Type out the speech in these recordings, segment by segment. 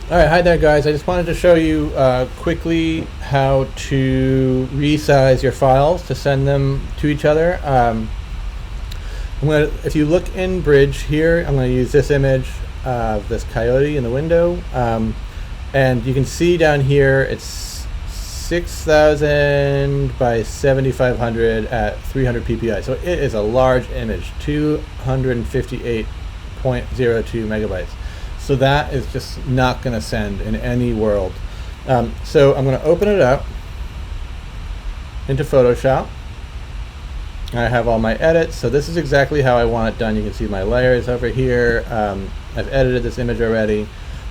Alright, hi there guys. I just wanted to show you quickly how to resize your files to send them to each other. If you look in Bridge here, I'm going to use this image of this coyote in the window. And you can see down here it's 6,000 by 7,500 at 300 ppi. So it is a large image, 258.02 megabytes. So that is just not going to send in any world. So I'm going to open it up into Photoshop. I have all my edits. So this is exactly how I want it done. You can see my layers over here. I've edited this image already.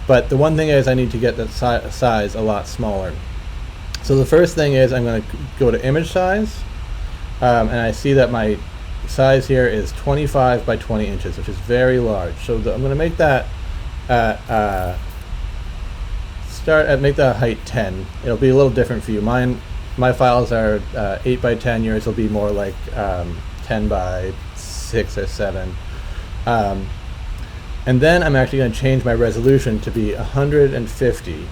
But the one thing is I need to get the size a lot smaller. So the first thing is I'm going to go to image size. And I see that my size here is 25 by 20 inches, which is very large. So I'm going to make that make the height 10. It'll be a little different for you. My files are 8 by 10. Yours will be more like 10 by 6 or 7. And then I'm actually going to change my resolution to be 150,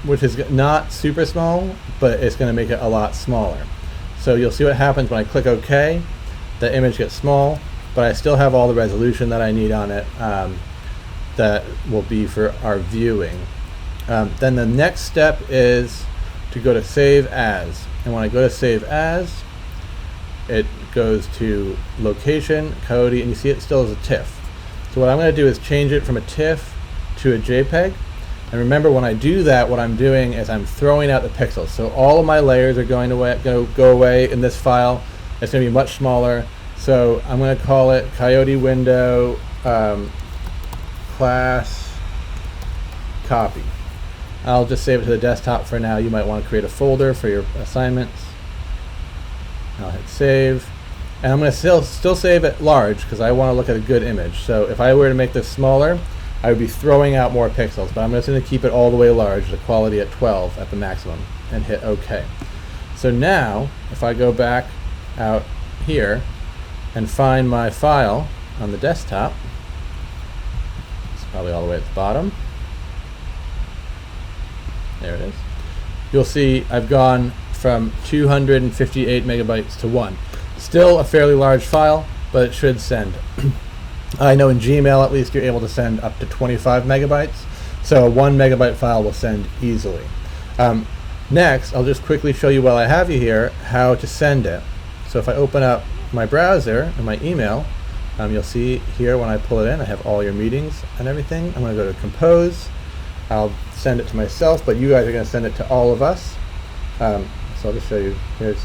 which is not super small, but it's going to make it a lot smaller. So you'll see what happens when I click OK. The image gets small, but I still have all the resolution that I need on it. That will be for our viewing. Then the next step is to go to Save As. And when I go to Save As, it goes to Location, Coyote, and you see it still is a TIFF. So what I'm going to do is change it from a TIFF to a JPEG. And remember, when I do that, what I'm doing is I'm throwing out the pixels. So all of my layers are going to go away in this file. It's going to be much smaller. So I'm going to call it Coyote Window Class Copy. I'll just save it to the desktop for now. You might want to create a folder for your assignments. I'll hit save. And I'm going to still save it large because I want to look at a good image. So if I were to make this smaller, I would be throwing out more pixels. But I'm just going to keep it all the way large, the quality at 12 at the maximum, and hit OK. So now, if I go back out here and find my file on the desktop, probably all the way at the bottom. There it is. You'll see I've gone from 258 megabytes to 1. Still a fairly large file, but it should send. I know in Gmail at least you're able to send up to 25 megabytes, so a 1 megabyte file will send easily. Next, I'll just quickly show you while I have you here how to send it. So if I open up my browser and my email, you'll see here when I pull it in, I have all your meetings and everything. I'm going to go to Compose. I'll send it to myself, but you guys are going to send it to all of us. So I'll just show you. Here's,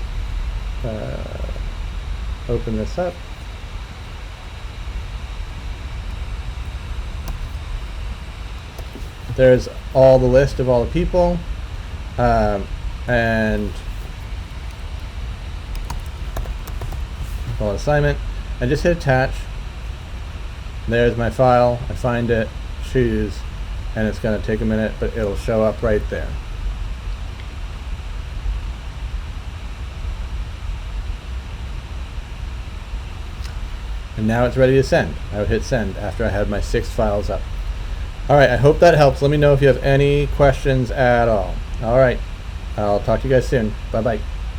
open this up. There's all the list of all the people, and assignment, and just hit attach. There's my file. I find it, choose, and it's going to take a minute, but it'll show up right there. And now it's ready to send. I would hit send after I had my 6 files up. Alright, I hope that helps. Let me know if you have any questions at all. Alright, I'll talk to you guys soon. Bye-bye.